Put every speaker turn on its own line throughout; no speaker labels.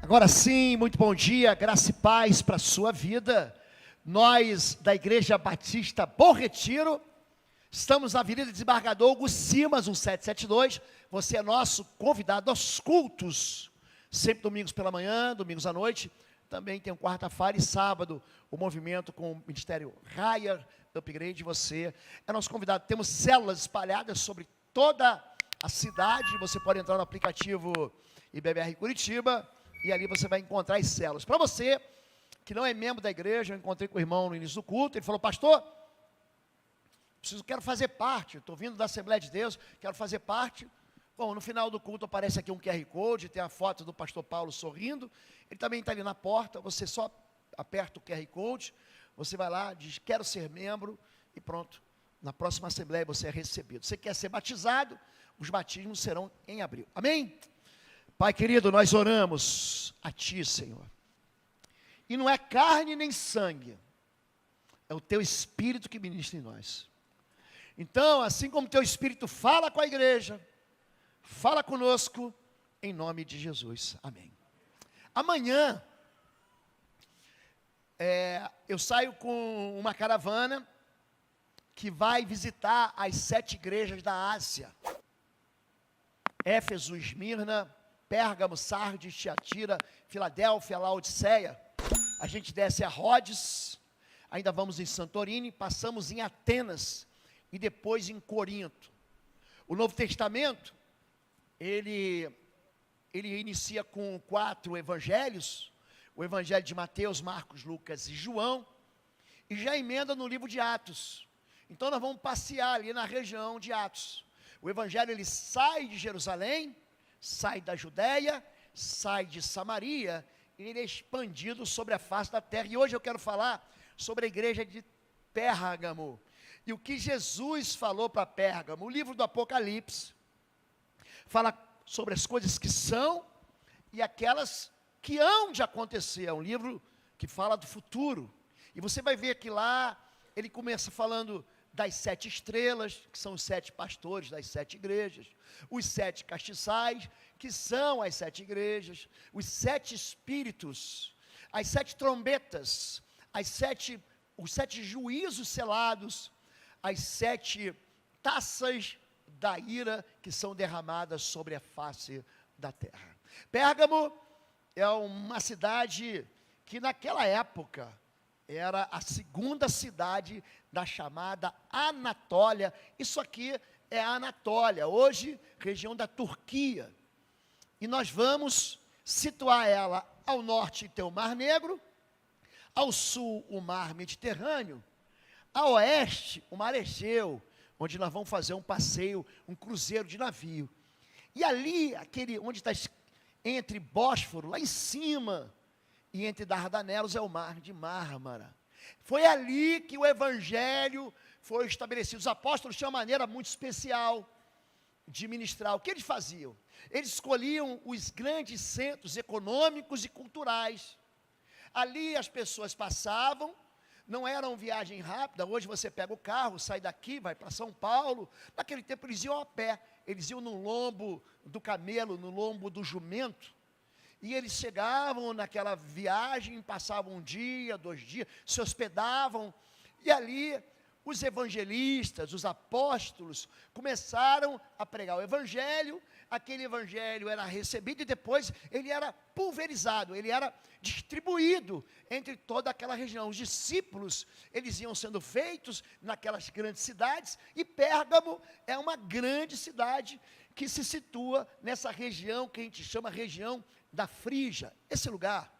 Agora sim, muito bom dia, graça e paz para a sua vida. Nós, da Igreja Batista Bom Retiro, estamos na Avenida Desembargador Hugo Simas, 1772. Você é nosso convidado aos cultos, sempre domingos pela manhã, domingos à noite. Também tem quarta-feira e sábado, o movimento com o Ministério Higher Upgrade. Você é nosso convidado. Temos células espalhadas sobre toda a cidade. Você pode entrar no aplicativo IBBR Curitiba, e ali você vai encontrar as células. Para você que não é membro da igreja, eu encontrei com o irmão no início do culto, ele falou: pastor, quero fazer parte, estou vindo da Assembleia de Deus, quero fazer parte. Bom, no final do culto aparece aqui um QR Code, tem a foto do pastor Paulo sorrindo, ele também está ali na porta, você só aperta o QR Code, você vai lá, diz: quero ser membro, e pronto, na próxima Assembleia você é recebido. Você quer ser batizado, os batismos serão em abril, amém? Pai querido, nós oramos a Ti, Senhor, e não é carne nem sangue, é o Teu Espírito que ministra em nós. Então, assim como Teu Espírito fala com a igreja, fala conosco, em nome de Jesus, amém. Amanhã, eu saio com uma caravana, que vai visitar as 7 igrejas da Ásia, Éfeso, Esmirna, Pérgamo, Sardes, Tiatira, Filadélfia, Laodiceia. A gente desce a Rhodes, ainda vamos em Santorini, passamos em Atenas e depois em Corinto. O Novo Testamento, ele inicia com 4 evangelhos, o evangelho de Mateus, Marcos, Lucas e João, e já emenda no livro de Atos. Então nós vamos passear ali na região de Atos. O evangelho ele sai de Jerusalém, sai da Judéia, sai de Samaria, e ele é expandido sobre a face da terra. E hoje eu quero falar sobre a igreja de Pérgamo, e o que Jesus falou para Pérgamo. O livro do Apocalipse fala sobre as coisas que são e aquelas que hão de acontecer. É um livro que fala do futuro, e você vai ver que lá, ele começa falando das 7 estrelas, que são os 7 pastores das 7 igrejas, os 7 castiçais, que são as 7 igrejas, os 7 espíritos, as 7 trombetas, os 7 juízos selados, as 7 taças da ira que são derramadas sobre a face da terra. Pérgamo é uma cidade que naquela época era a segunda cidade da chamada Anatólia. Isso aqui é a Anatólia, hoje região da Turquia. E nós vamos situar ela ao norte, tem o Mar Negro, ao sul o Mar Mediterrâneo, a oeste o Mar Egeu, onde nós vamos fazer um passeio, um cruzeiro de navio. E ali, onde está entre Bósforo, lá em cima, e entre Dardanelos é o Mar de Mármara. Foi ali que o evangelho foi estabelecido. Os apóstolos tinham uma maneira muito especial de ministrar. O que eles faziam? Eles escolhiam os grandes centros econômicos e culturais. Ali as pessoas passavam, não era uma viagem rápida. Hoje você pega o carro, sai daqui, vai para São Paulo. Naquele tempo eles iam a pé, eles iam no lombo do camelo, no lombo do jumento. E eles chegavam naquela viagem, passavam 1 dia, 2 dias, se hospedavam, e ali os evangelistas, os apóstolos, começaram a pregar o evangelho. Aquele evangelho era recebido e depois ele era pulverizado, ele era distribuído entre toda aquela região. Os discípulos, eles iam sendo feitos naquelas grandes cidades, e Pérgamo é uma grande cidade que se situa nessa região que a gente chama região da Frígia. Esse lugar,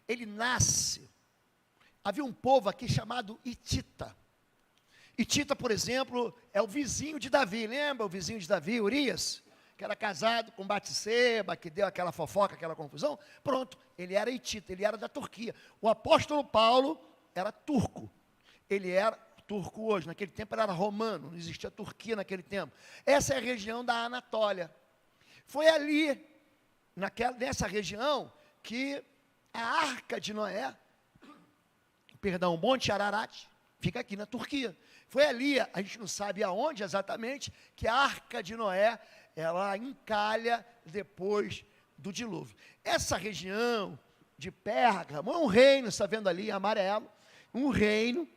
ele nasce, havia um povo aqui chamado Hitita. Hitita, por exemplo, é o vizinho de Davi. Lembra o vizinho de Davi, Urias? Que era casado com Batseba, que deu aquela fofoca, aquela confusão. Pronto, ele era hitita, ele era da Turquia. O apóstolo Paulo era turco. Ele era turco hoje, naquele tempo ele era romano, não existia Turquia naquele tempo. Essa é a região da Anatólia. Foi ali, nessa região, que a Arca de Noé, o Monte Ararat, fica aqui na Turquia. Foi ali, a gente não sabe aonde exatamente, que a Arca de Noé, ela encalha depois do dilúvio. Essa região de Pérgamo é um reino, está vendo ali, amarelo, um reino,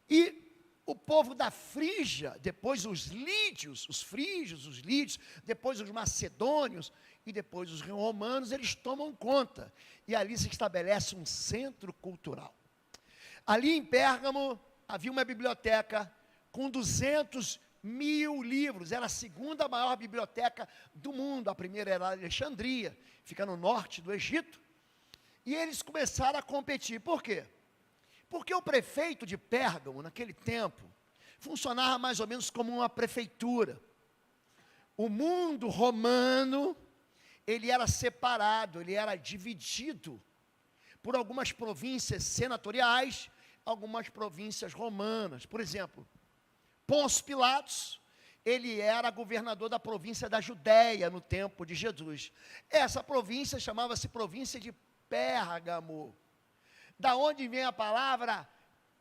e o povo da Frígia, depois os lídios, os frígios, os lídios, depois os macedônios e depois os romanos, eles tomam conta. E ali se estabelece um centro cultural. Ali em Pérgamo havia uma biblioteca com 200.000 livros. Era a segunda maior biblioteca do mundo. A primeira era Alexandria, fica no norte do Egito. E eles começaram a competir. Por quê? Porque o prefeito de Pérgamo, naquele tempo, funcionava mais ou menos como uma prefeitura. O mundo romano, ele era separado, ele era dividido por algumas províncias senatoriais, algumas províncias romanas. Por exemplo, Pôncio Pilatos, ele era governador da província da Judéia no tempo de Jesus. Essa província chamava-se província de Pérgamo. Da onde vem a palavra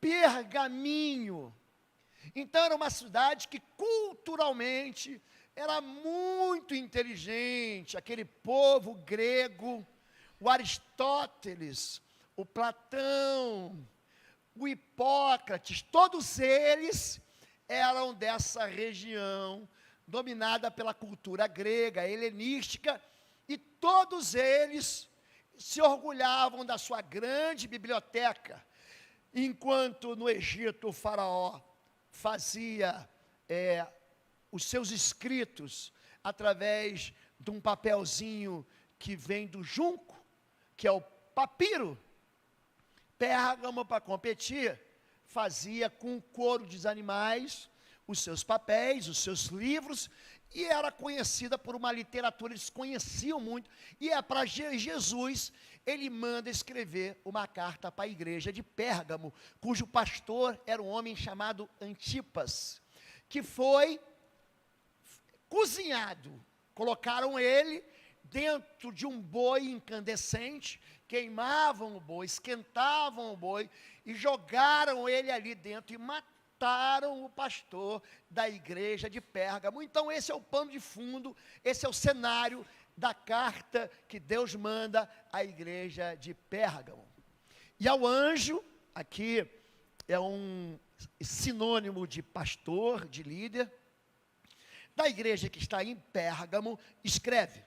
pergaminho. Então era uma cidade que culturalmente era muito inteligente, aquele povo grego, o Aristóteles, o Platão, o Hipócrates, todos eles eram dessa região, dominada pela cultura grega, helenística, e todos eles se orgulhavam da sua grande biblioteca, enquanto no Egito o faraó fazia os seus escritos através de um papelzinho que vem do junco, que é o papiro. Pérgamo, para competir, fazia com couro dos animais os seus papéis, os seus livros, e era conhecida por uma literatura, eles conheciam muito, e para Jesus, ele manda escrever uma carta para a igreja de Pérgamo, cujo pastor era um homem chamado Antipas, que foi cozinhado, colocaram ele dentro de um boi incandescente, queimavam o boi, esquentavam o boi, e jogaram ele ali dentro, e mataram o pastor da igreja de Pérgamo. Então esse é o pano de fundo, esse é o cenário da carta que Deus manda à igreja de Pérgamo. E ao anjo, aqui é um sinônimo de pastor, de líder, da igreja que está em Pérgamo, escreve: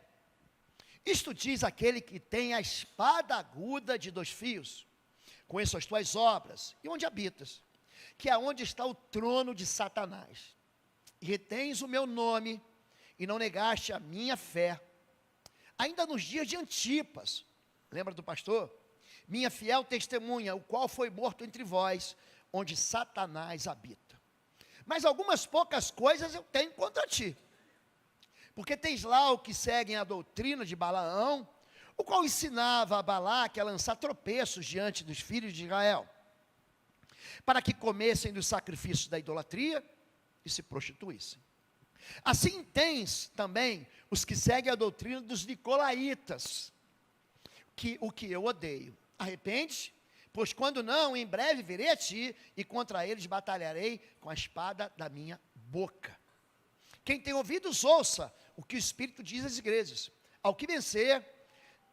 isto diz aquele que tem a espada aguda de 2 fios, conheço as tuas obras, e onde habitas, que é onde está o trono de Satanás, e retens o meu nome, e não negaste a minha fé, ainda nos dias de Antipas, lembra do pastor? Minha fiel testemunha, o qual foi morto entre vós, onde Satanás habita. Mas algumas poucas coisas eu tenho contra ti, porque tens lá o que seguem a doutrina de Balaão, o qual ensinava a Balaque a lançar tropeços diante dos filhos de Israel, para que comessem dos sacrifícios da idolatria e se prostituíssem. Assim tens também os que seguem a doutrina dos nicolaítas, o que eu odeio. Arrepende, pois quando não, em breve virei a ti, e contra eles batalharei com a espada da minha boca. Quem tem ouvidos, ouça o que o Espírito diz às igrejas. Ao que vencer,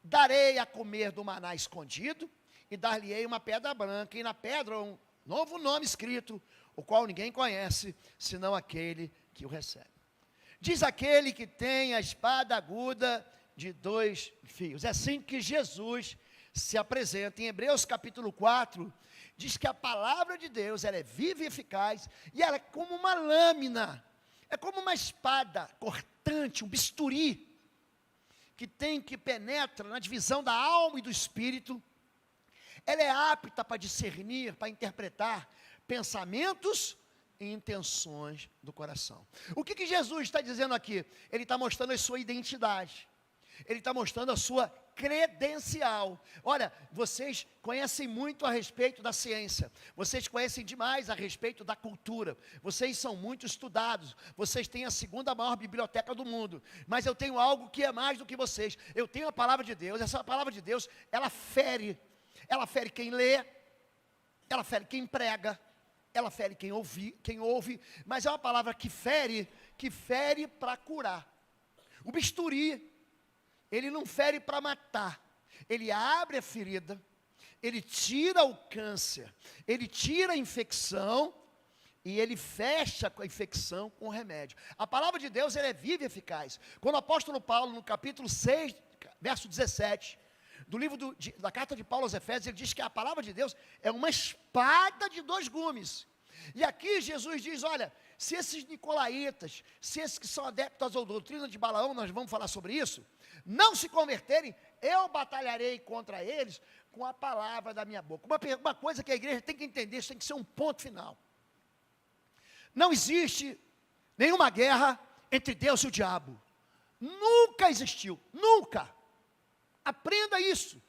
darei a comer do maná escondido, e dar-lhe-ei uma pedra branca, e na pedra um novo nome escrito, o qual ninguém conhece, senão aquele que o recebe. Diz aquele que tem a espada aguda de 2 fios. É assim que Jesus se apresenta. Em Hebreus capítulo 4, diz que a palavra de Deus, ela é viva e eficaz, e ela é como uma lâmina, é como uma espada cortante, um bisturi, que penetra na divisão da alma e do espírito. Ela é apta para discernir, para interpretar pensamentos e intenções do coração. O que Jesus está dizendo aqui? Ele está mostrando a sua identidade, ele está mostrando a sua credencial. Olha, vocês conhecem muito a respeito da ciência, vocês conhecem demais a respeito da cultura, vocês são muito estudados, vocês têm a segunda maior biblioteca do mundo, mas eu tenho algo que é mais do que vocês. Eu tenho a palavra de Deus. Essa palavra de Deus, ela fere quem lê, ela fere quem prega, ela fere quem ouve, mas é uma palavra que fere para curar. O bisturi ele não fere para matar, ele abre a ferida, ele tira o câncer, ele tira a infecção, e ele fecha a infecção com o remédio. A palavra de Deus, ela é viva e eficaz. Quando o apóstolo Paulo, no capítulo 6, verso 17, do livro da carta de Paulo aos Efésios, ele diz que a palavra de Deus é uma espada de 2 gumes. E aqui Jesus diz, olha, se esses nicolaítas, se esses que são adeptos à doutrina de Balaão, nós vamos falar sobre isso, não se converterem, eu batalharei contra eles com a palavra da minha boca. Uma coisa que a igreja tem que entender, isso tem que ser um ponto final. Não existe nenhuma guerra entre Deus e o diabo. Nunca existiu, nunca. Aprenda isso.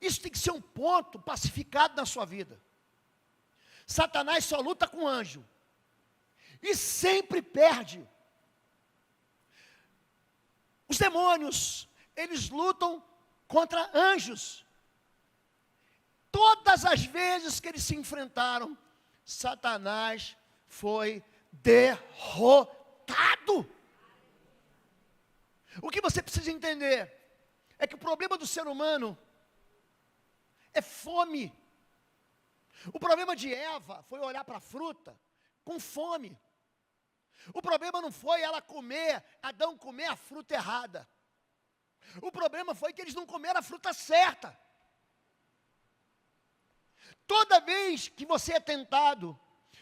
Isso tem que ser um ponto pacificado na sua vida. Satanás só luta com anjo. E sempre perde. Os demônios, eles lutam contra anjos. Todas as vezes que eles se enfrentaram, Satanás foi derrotado. O que você precisa entender é que o problema do ser humano é fome. O problema de Eva foi olhar para a fruta com fome. O problema não foi ela comer, Adão comer a fruta errada. O problema foi que eles não comeram a fruta certa. Toda vez que você é tentado,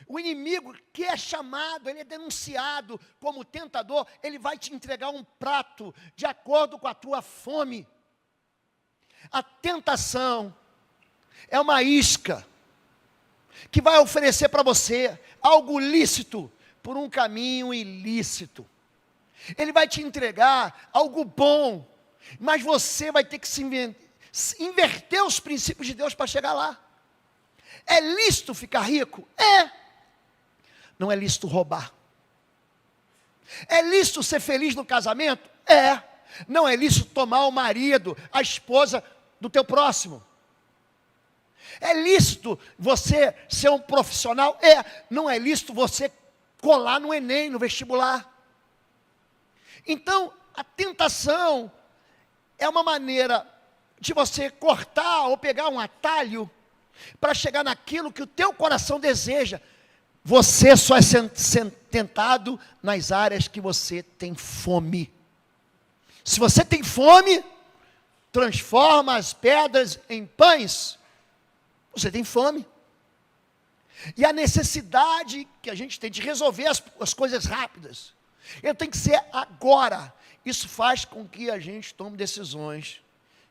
o inimigo que é chamado, ele é denunciado como tentador, ele vai te entregar um prato de acordo com a tua fome. A tentação é uma isca que vai oferecer para você algo lícito por um caminho ilícito. Ele vai te entregar algo bom, mas você vai ter que inverter os princípios de Deus para chegar lá. É lícito ficar rico? É. Não é lícito roubar. É lícito ser feliz no casamento? É. Não é lícito tomar o marido, a esposa do teu próximo. É lícito você ser um profissional? É. Não é lícito você colar no Enem, no vestibular. Então, a tentação é uma maneira de você cortar ou pegar um atalho para chegar naquilo que o teu coração deseja. Você só é tentado nas áreas que você tem fome. Se você tem fome, transforma as pedras em pães. Você tem fome. E a necessidade que a gente tem de resolver as coisas rápidas, ele tem que ser agora. Isso faz com que a gente tome decisões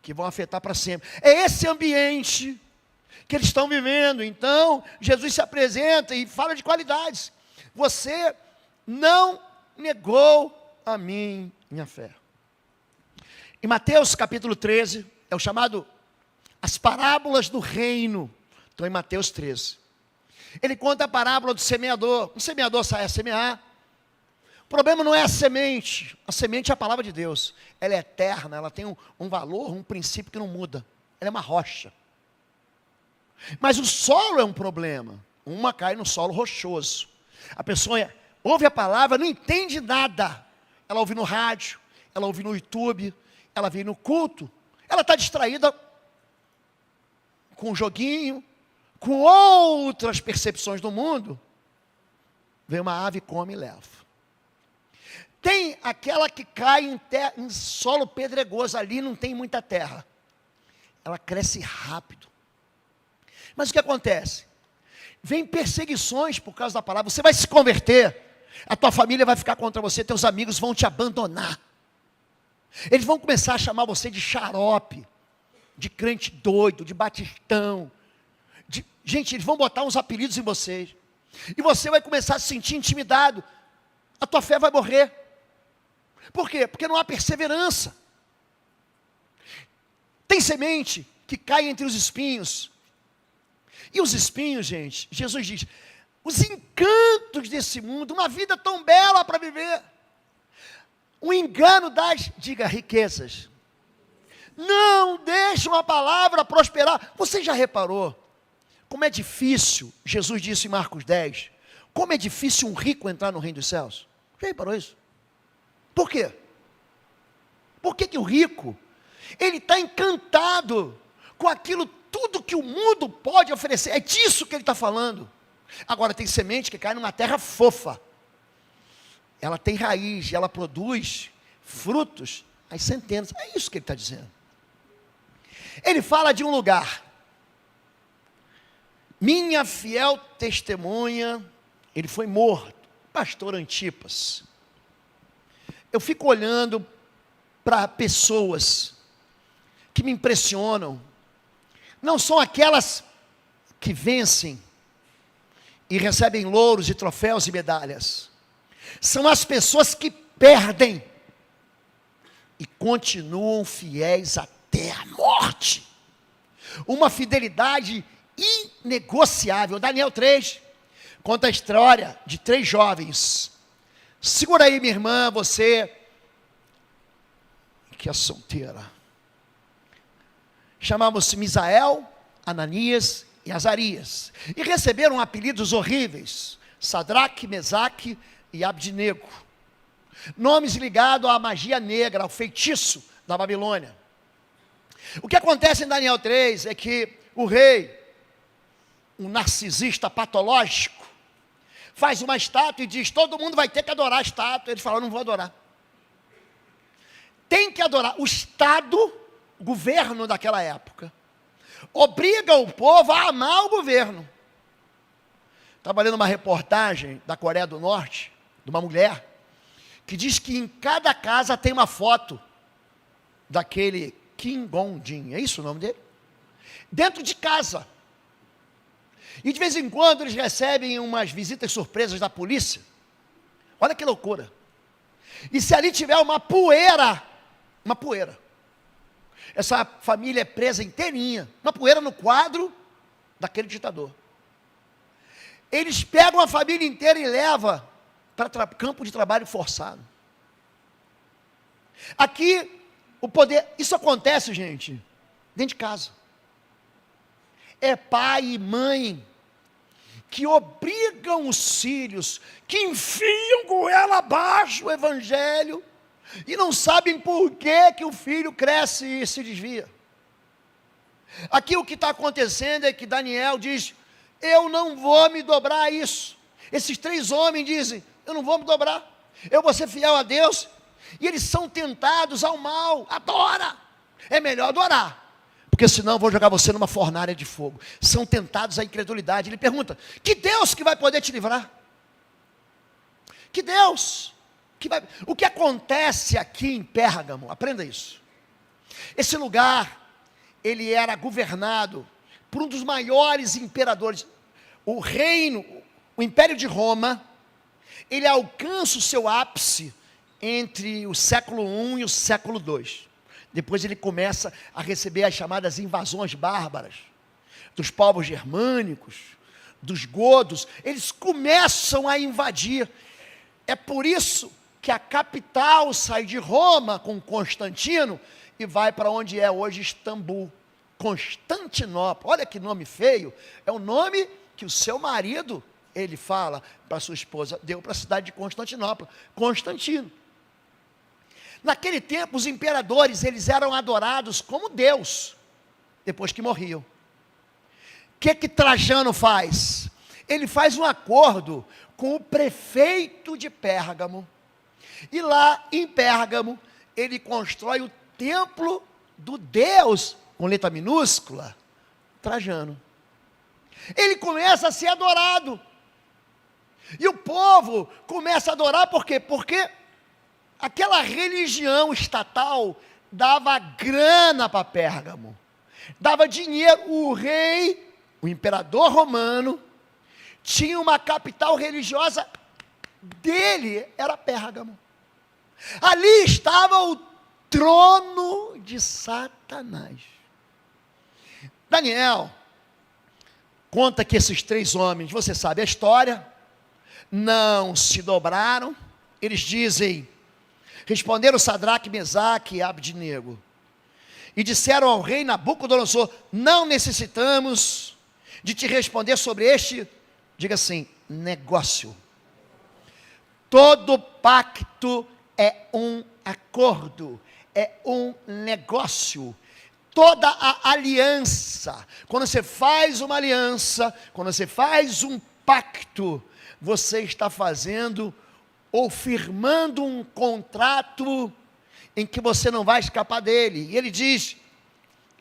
que vão afetar para sempre. É esse ambiente que eles estão vivendo. Então, Jesus se apresenta e fala de qualidades. Você não negou a minha fé. Em Mateus capítulo 13, é o chamado as parábolas do reino. Estão em Mateus 13. Ele conta a parábola do semeador. Um semeador sai a semear. O problema não é a semente é a palavra de Deus. Ela é eterna, ela tem um valor, um princípio que não muda. Ela é uma rocha. Mas o solo é um problema. Uma cai no solo rochoso. A pessoa ouve a palavra, não entende nada. Ela ouve no rádio, ela ouve no YouTube, ela vem no culto. Ela está distraída com um joguinho, com outras percepções do mundo. Vem uma ave, come e leva. Tem aquela que cai em solo pedregoso, ali não tem muita terra. Ela cresce rápido. Mas o que acontece? Vem perseguições por causa da palavra. Você vai se converter, a tua família vai ficar contra você, teus amigos vão te abandonar. Eles vão começar a chamar você de xarope, de crente doido, de batistão. Gente, eles vão botar uns apelidos em vocês. E você vai começar a se sentir intimidado. A tua fé vai morrer. Por quê? Porque não há perseverança. Tem semente que cai entre os espinhos. E os espinhos, gente, Jesus diz, os encantos desse mundo, uma vida tão bela para viver. O engano das, diga, riquezas. Não deixam a palavra prosperar. Você já reparou como é difícil, Jesus disse em Marcos 10, como é difícil um rico entrar no reino dos céus? Já reparou isso? Por quê? Por que o rico Ele está encantado com aquilo tudo que o mundo pode oferecer. É disso que ele está falando. Agora, tem semente que cai numa terra fofa. Ela tem raiz, ela produz frutos às centenas. É isso que ele está dizendo. Ele fala de um lugar. Minha fiel testemunha, ele foi morto. Pastor Antipas. Eu fico olhando para pessoas que me impressionam. Não são aquelas que vencem e recebem louros e troféus e medalhas. São as pessoas que perdem e continuam fiéis até a morte. Uma fidelidade inegociável. Daniel 3 conta a história de 3 jovens. Segura aí, minha irmã, você que é solteira. Chamavam-se Misael, Ananias e Azarias. E receberam apelidos horríveis: Sadraque, Mesaque e Abdinego. Nomes ligados à magia negra, ao feitiço da Babilônia. O que acontece em Daniel 3 é que o rei, um narcisista patológico, faz uma estátua e diz: todo mundo vai ter que adorar a estátua. Eles falam: não vou adorar. Tem que adorar. O Estado, o governo daquela época, obriga o povo a amar o governo. Estava lendo uma reportagem da Coreia do Norte, de uma mulher, que diz que em cada casa tem uma foto daquele Kim Jong-un, é isso o nome dele? Dentro de casa. E de vez em quando eles recebem umas visitas surpresas da polícia. Olha que loucura. E se ali tiver uma poeira, essa família é presa inteirinha, uma poeira no quadro daquele ditador. Eles pegam a família inteira e levam para campo de trabalho forçado. Aqui, o poder, isso acontece, gente, dentro de casa. É pai e mãe que obrigam os filhos, que enfiam goela abaixo o evangelho, e não sabem por que o filho cresce e se desvia. Aqui o que está acontecendo é que Daniel diz: eu não vou me dobrar a isso. Esses 3 homens dizem: eu não vou me dobrar, eu vou ser fiel a Deus. E eles são tentados ao mal. Adora, é melhor adorar, porque senão eu vou jogar você numa fornalha de fogo. São tentados à incredulidade. Ele pergunta: que Deus que vai poder te livrar? Que Deus que vai... O que acontece aqui em Pérgamo, aprenda isso. Esse lugar, ele era governado por um dos maiores imperadores. O reino, o Império de Roma, ele alcança o seu ápice entre o século I e o século II. Depois ele começa a receber as chamadas invasões bárbaras dos povos germânicos, dos godos. Eles começam a invadir. É por isso que a capital sai de Roma com Constantino e vai para onde é hoje Istambul, Constantinopla. Olha que nome feio. É o nome que o seu marido, ele fala para sua esposa, deu para a cidade de Constantinopla, Constantino. Naquele tempo, os imperadores, eles eram adorados como Deus, depois que morriam. O que Trajano faz? Ele faz um acordo com o prefeito de Pérgamo, e lá em Pérgamo, ele constrói o templo do Deus, com letra minúscula, Trajano. Ele começa a ser adorado, e o povo começa a adorar, por quê? Porque aquela religião estatal dava grana para Pérgamo, dava dinheiro. O rei, o imperador romano, tinha uma capital religiosa dele, era Pérgamo. Ali estava o trono de Satanás. Daniel conta que esses 3 homens, você sabe a história, não se dobraram. Eles dizem, responderam Sadraque, Mesaque e Abdinego, e disseram ao rei Nabucodonosor: não necessitamos de te responder sobre este, diga assim, negócio. Todo pacto é um acordo, é um negócio. Toda a aliança, quando você faz uma aliança, quando você faz um pacto, você está fazendo ou firmando um contrato em que você não vai escapar dele. E ele diz: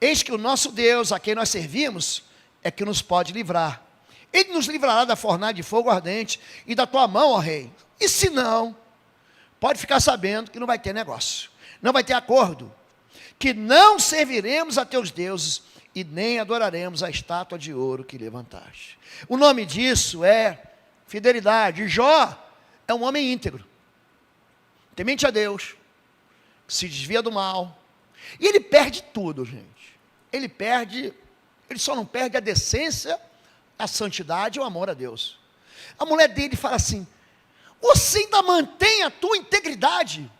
eis que o nosso Deus, a quem nós servimos, é que nos pode livrar. Ele nos livrará da fornalha de fogo ardente e da tua mão, ó rei. E se não, pode ficar sabendo que não vai ter negócio, não vai ter acordo, que não serviremos a teus deuses e nem adoraremos a estátua de ouro que levantaste. O nome disso é fidelidade. Jó é um homem íntegro, temente a Deus, se desvia do mal, e ele perde tudo, gente. Ele só não perde a decência, a santidade e o amor a Deus. A mulher dele fala assim: você ainda mantém a tua integridade?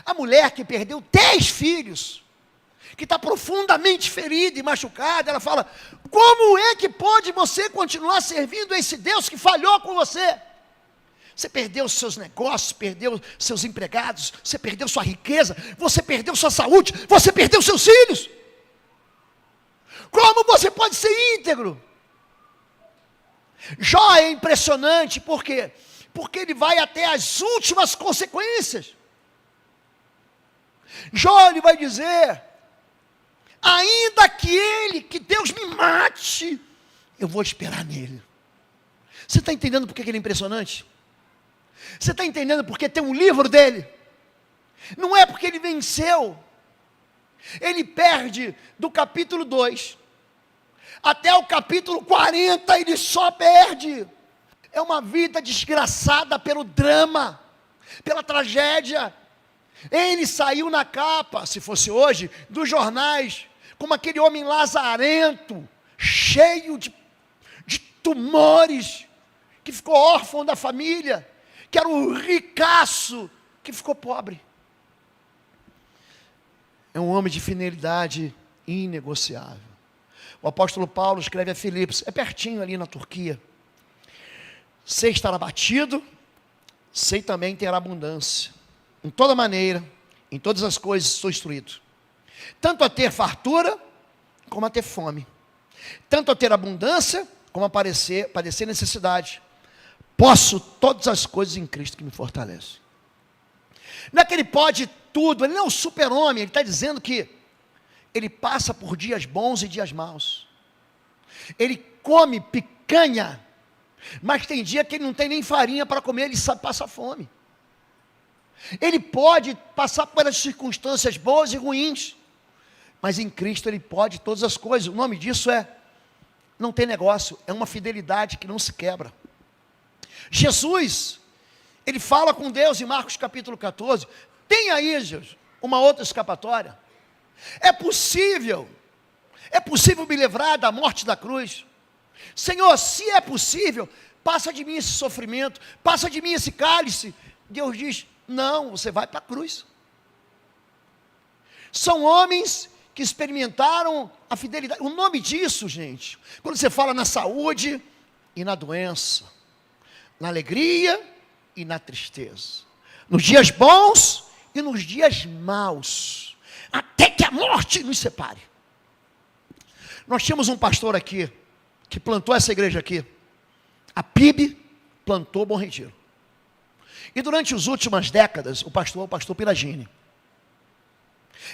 A mulher que perdeu 10 filhos, que está profundamente ferida e machucada, ela fala: como é que pode você continuar servindo esse Deus que falhou com você? Você perdeu seus negócios, perdeu seus empregados, você perdeu sua riqueza, você perdeu sua saúde, você perdeu seus filhos. Como você pode ser íntegro? Jó é impressionante, por quê? Porque ele vai até as últimas consequências. Jó, ele vai dizer: ainda que Deus me mate, eu vou esperar nele. Você está entendendo por que ele é impressionante? Você está entendendo porque tem um livro dele? Não é porque ele venceu. Ele perde do capítulo 2 até o capítulo 40, ele só perde. É uma vida desgraçada pelo drama, pela tragédia. Ele saiu na capa, se fosse hoje, dos jornais, como aquele homem lazarento, cheio de tumores, que ficou órfão da família, que era um ricaço, que ficou pobre. É um homem de fidelidade inegociável. O apóstolo Paulo escreve a Filipos, é pertinho ali na Turquia: sei estar abatido, sei também ter abundância. Em toda maneira, em todas as coisas estou instruído, tanto a ter fartura, como a ter fome, tanto a ter abundância, como a padecer necessidade. Posso todas as coisas em Cristo que me fortalece. Não é que ele pode tudo, ele não é um super-homem, ele está dizendo que ele passa por dias bons e dias maus. Ele come picanha, mas tem dia que ele não tem nem farinha para comer, ele passa fome. Ele pode passar pelas circunstâncias boas e ruins, mas em Cristo ele pode todas as coisas. O nome disso é não tem negócio, é uma fidelidade que não se quebra. Jesus, ele fala com Deus em Marcos capítulo 14, tem aí, Jesus, uma outra escapatória. É possível me livrar da morte da cruz. Senhor, se é possível, passa de mim esse sofrimento, passa de mim esse cálice. Deus diz: não, você vai para a cruz. São homens que experimentaram a fidelidade. O nome disso, gente, quando você fala na saúde e na doença, na alegria e na tristeza, nos dias bons e nos dias maus, até que a morte nos separe. Nós tínhamos um pastor aqui, que plantou essa igreja aqui, a PIB plantou Bom Retiro, e durante as últimas décadas, o pastor Piragini,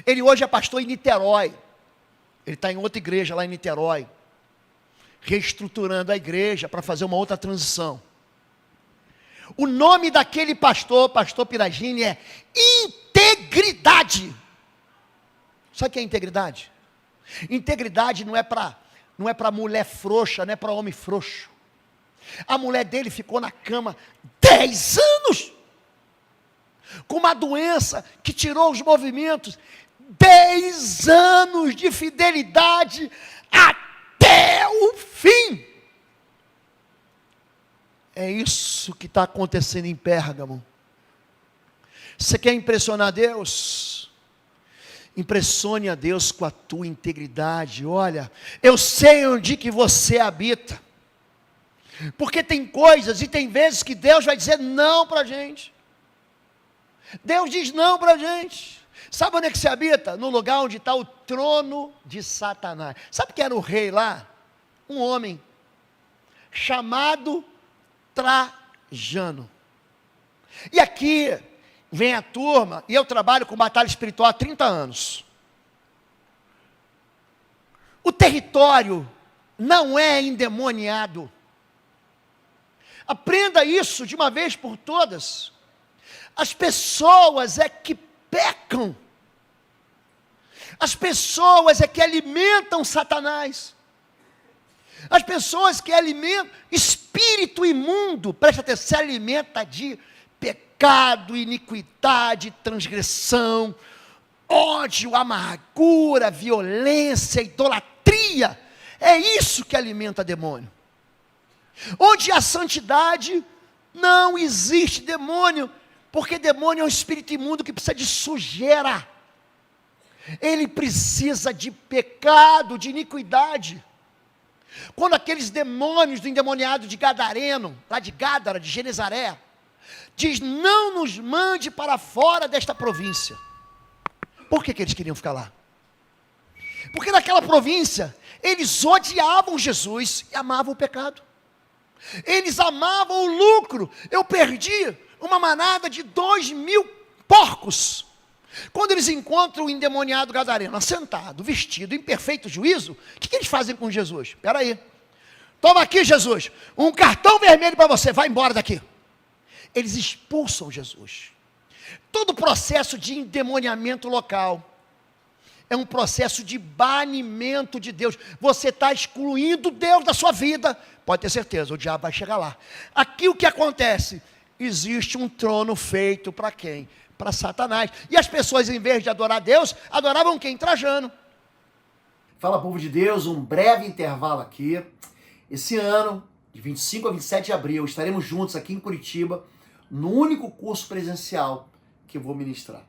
ele hoje é pastor em Niterói, ele está em outra igreja lá em Niterói, reestruturando a igreja para fazer uma outra transição. O nome daquele pastor Piragini é integridade. Sabe o que é integridade? Integridade não é para mulher frouxa, não é para homem frouxo. A mulher dele ficou na cama 10 anos, com uma doença que tirou os movimentos. 10 anos de fidelidade até o fim. É isso que está acontecendo em Pérgamo. Você quer impressionar Deus? Impressione a Deus com a tua integridade. Olha, eu sei onde que você habita, porque tem coisas e tem vezes que Deus vai dizer não para a gente. Deus diz não para a gente. Sabe onde é que se habita? No lugar onde está o trono de Satanás. Sabe quem era o rei lá? Um homem chamado Trajano. E aqui vem a turma, e eu trabalho com batalha espiritual há 30 anos. O território não é endemoniado. Aprenda isso de uma vez por todas. As pessoas é que pecam. As pessoas é que alimentam Satanás. As pessoas que alimentam, espírito imundo, presta atenção, se alimenta de pecado, iniquidade, transgressão, ódio, amargura, violência, idolatria. É isso que alimenta demônio. Onde há santidade, não existe demônio, porque demônio é um espírito imundo que precisa de sujeira. Ele precisa de pecado, de iniquidade. Quando aqueles demônios do endemoniado de Gadareno, lá de Gádara, de Genezaré, diz, não nos mande para fora desta província. Por que eles queriam ficar lá? Porque naquela província, eles odiavam Jesus e amavam o pecado. Eles amavam o lucro. Eu perdi uma manada de 2.000 porcos. Quando eles encontram o endemoniado gadareno, assentado, vestido, em perfeito juízo, o que eles fazem com Jesus? Espera aí. Toma aqui, Jesus, um cartão vermelho para você, vai embora daqui. Eles expulsam Jesus. Todo processo de endemoniamento local é um processo de banimento de Deus. Você está excluindo Deus da sua vida. Pode ter certeza, o diabo vai chegar lá. Aqui o que acontece? Existe um trono feito para quem? Para Satanás. E as pessoas, em vez de adorar Deus, adoravam quem? Trajano. Fala, povo de Deus, um breve intervalo aqui. Esse ano, de 25 a 27 de abril, estaremos juntos aqui em Curitiba, no único curso presencial que eu vou ministrar.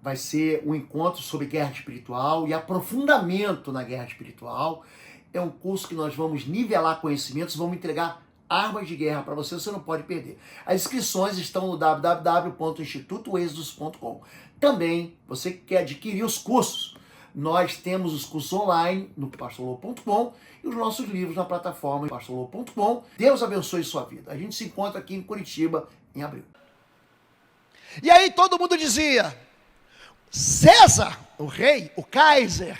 Vai ser um encontro sobre guerra espiritual e aprofundamento na guerra espiritual. É um curso que nós vamos nivelar conhecimentos, vamos entregar armas de guerra para você, você não pode perder. As inscrições estão no www.institutoexodus.com. Também, você que quer adquirir os cursos, nós temos os cursos online no pastorlô.com e os nossos livros na plataforma pastorlô.com. Deus abençoe sua vida. A gente se encontra aqui em Curitiba em abril. E aí todo mundo dizia, César, o rei, o Kaiser,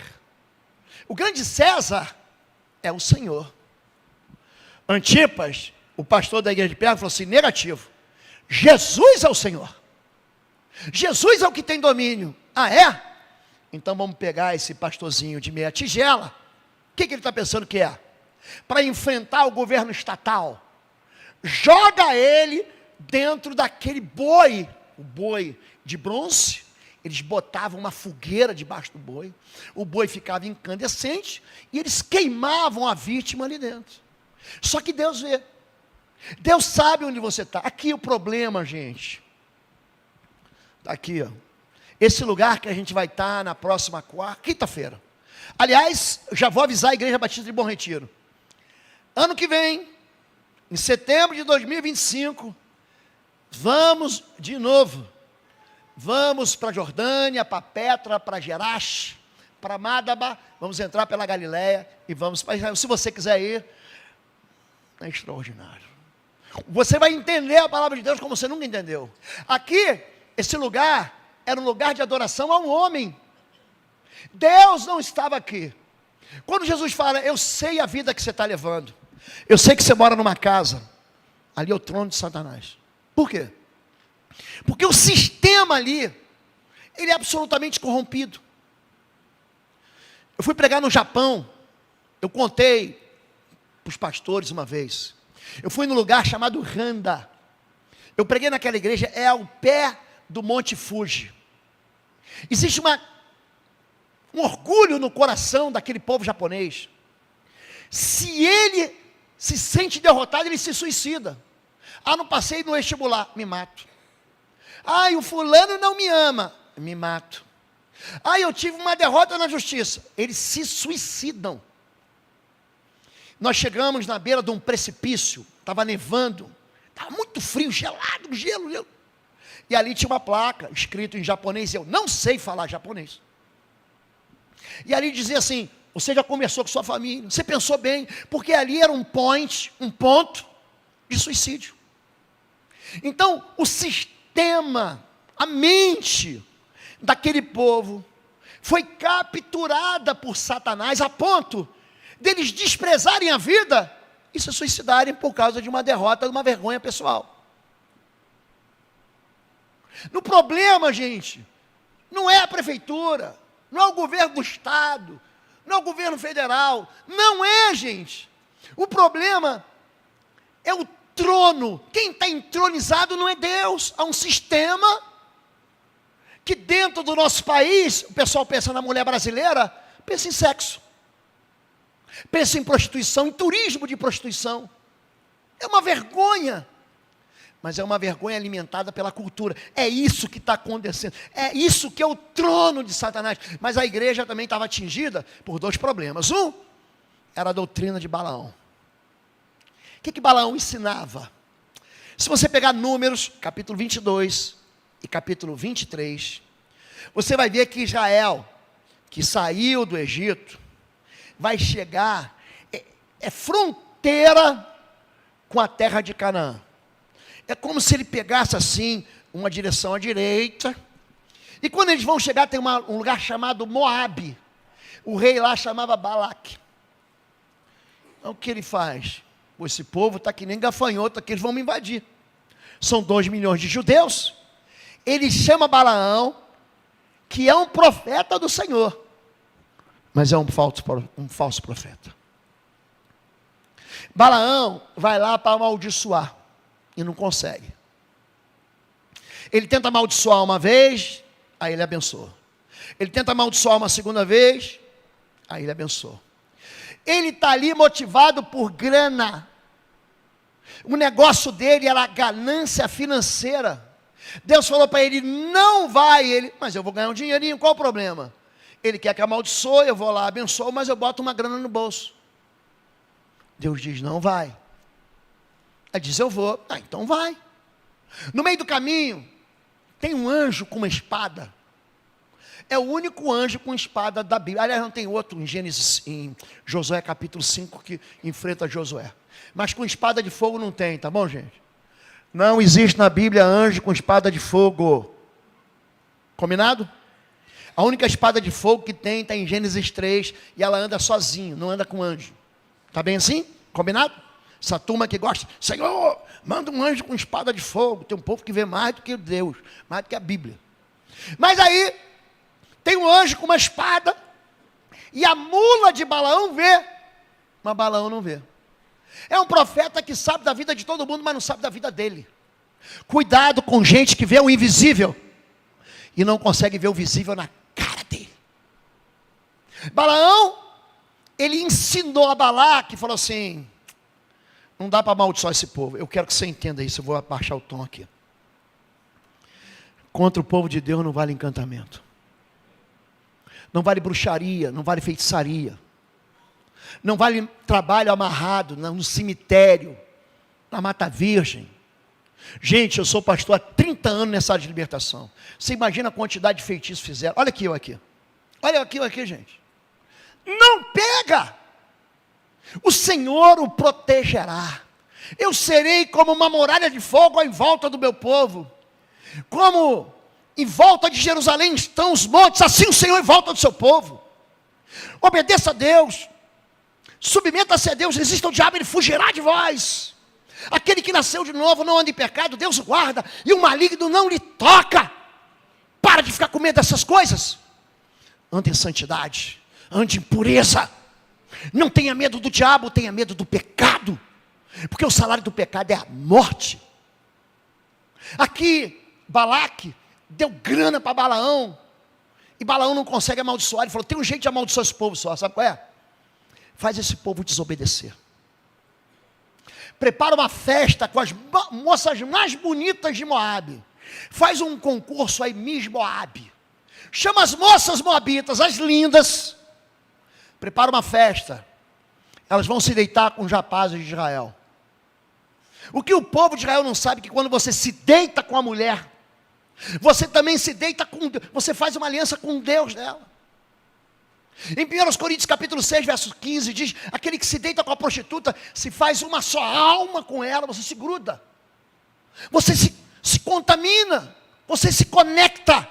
o grande César é o Senhor. Antipas, o pastor da igreja de Pérgamo, falou assim, negativo, Jesus é o Senhor. Jesus é o que tem domínio. Ah, é? Então vamos pegar esse pastorzinho de meia tigela. O que ele está pensando que é? Para enfrentar o governo estatal. Joga ele dentro daquele boi, o boi de bronze. Eles botavam uma fogueira debaixo do boi. O boi ficava incandescente e eles queimavam a vítima ali dentro. Só que Deus vê. Deus sabe onde você está. Aqui o problema, gente. Está aqui, ó. Esse lugar que a gente vai estar na próxima quinta-feira. Aliás, já vou avisar a Igreja Batista de Bom Retiro. Ano que vem, em setembro de 2025, vamos de novo. Vamos para Jordânia, para Petra, para Gerash, para Madaba. Vamos entrar pela Galileia e vamos para Israel. Se você quiser ir, é extraordinário. Você vai entender a palavra de Deus como você nunca entendeu. Aqui, esse lugar era um lugar de adoração a um homem. Deus não estava aqui. Quando Jesus fala, eu sei a vida que você está levando. Eu sei que você mora numa casa. Ali é o trono de Satanás. Por quê? Porque o sistema ali, ele é absolutamente corrompido. Eu fui pregar no Japão. Eu contei para os pastores uma vez. Eu fui num lugar chamado Handa. Eu preguei naquela igreja, é ao pé do Monte Fuji. Existe um orgulho no coração daquele povo japonês. Se ele se sente derrotado, ele se suicida. Ah, não passei no vestibular, me mato. Ah, e o fulano não me ama, me mato. Ah, eu tive uma derrota na justiça, eles se suicidam. Nós chegamos na beira de um precipício, estava nevando, estava muito frio, gelado, gelo. E ali tinha uma placa, escrito em japonês, eu não sei falar japonês. E ali dizia assim, você já conversou com sua família, você pensou bem, porque ali era um ponto de suicídio. Então, o sistema, a mente daquele povo, foi capturada por Satanás, a ponto deles desprezarem a vida e se suicidarem por causa de uma derrota, de uma vergonha pessoal. No problema, gente, não é a prefeitura, não é o governo do estado, não é o governo federal, não é, gente. O problema é o trono. Quem está entronizado não é Deus, há um sistema que dentro do nosso país, o pessoal pensa na mulher brasileira, pensa em sexo, pensa em prostituição, em turismo de prostituição. É uma vergonha. Mas é uma vergonha alimentada pela cultura. É isso que está acontecendo. É isso que é o trono de Satanás. Mas a igreja também estava atingida por dois problemas. Um, era a doutrina de Balaão. O que Balaão ensinava? Se você pegar Números, capítulo 22 e capítulo 23, você vai ver que Israel, que saiu do Egito, vai chegar, é fronteira com a terra de Canaã. É como se ele pegasse assim, uma direção à direita, e quando eles vão chegar, tem um lugar chamado Moabe. O rei lá chamava Balaque. Então o que ele faz? Esse povo está que nem gafanhoto, aqui eles vão me invadir. São 2 milhões de judeus. Ele chama Balaão, que é um profeta do Senhor, mas é um falso profeta. Balaão vai lá para amaldiçoar. E não consegue. Ele tenta amaldiçoar uma vez, aí ele abençoa. Ele tenta amaldiçoar uma segunda vez, aí ele abençoa. Ele está ali motivado por grana. O negócio dele era a ganância financeira. Deus falou para ele, não vai. Mas eu vou ganhar um dinheirinho, qual o problema? Ele quer que amaldiçoe, eu vou lá, abençoo, mas eu boto uma grana no bolso. Deus diz, não vai. Ele diz, eu vou. Então vai. No meio do caminho, tem um anjo com uma espada. É o único anjo com espada da Bíblia. Aliás, não tem outro em Gênesis, em Josué capítulo 5, que enfrenta Josué. Mas com espada de fogo não tem, tá bom, gente? Não existe na Bíblia anjo com espada de fogo. Combinado? A única espada de fogo que tem está em Gênesis 3, e ela anda sozinho, não anda com anjo. Tá bem assim? Combinado? Essa turma que gosta, Senhor, manda um anjo com espada de fogo. Tem um povo que vê mais do que Deus, mais do que a Bíblia. Mas aí, tem um anjo com uma espada, e a mula de Balaão vê, mas Balaão não vê. É um profeta que sabe da vida de todo mundo, mas não sabe da vida dele. Cuidado com gente que vê o invisível, e não consegue ver o visível na cara dele. Balaão, ele ensinou a Balaque, falou assim, não dá para amaldiçoar esse povo. Eu quero que você entenda isso, eu vou abaixar o tom aqui. Contra o povo de Deus não vale encantamento. Não vale bruxaria, não vale feitiçaria. Não vale trabalho amarrado no cemitério, na Mata Virgem. Gente, eu sou pastor há 30 anos nessa área de libertação. Você imagina a quantidade de feitiços fizeram. Olha aqui, eu aqui. Olha aqui, eu aqui, gente. Não pega! O Senhor o protegerá. Eu serei como uma muralha de fogo em volta do meu povo. Como em volta de Jerusalém estão os montes, assim o Senhor em volta do seu povo. Obedeça a Deus. Submeta-se a Deus, resista ao diabo, ele fugirá de vós. Aquele que nasceu de novo não anda em pecado, Deus o guarda, e o maligno não lhe toca. Para de ficar com medo dessas coisas. Ande em santidade, ande em pureza. Não tenha medo do diabo, tenha medo do pecado, porque o salário do pecado é a morte. Aqui, Balaque deu grana para Balaão, e Balaão não consegue amaldiçoar. Ele falou, tem um jeito de amaldiçoar esse povo só, sabe qual é? Faz esse povo desobedecer. Prepara uma festa com as moças mais bonitas de Moabe. Faz um concurso aí, Miss Moabe. Chama as moças moabitas, as lindas. Prepara uma festa. Elas vão se deitar com os rapazes de Israel. O que o povo de Israel não sabe é que quando você se deita com a mulher Você também se deita com Deus, você faz uma aliança com Deus dela. Em 1 Coríntios capítulo 6, verso 15, diz, aquele que se deita com a prostituta, se faz uma só alma com ela, você se gruda. Você se contamina, você se conecta.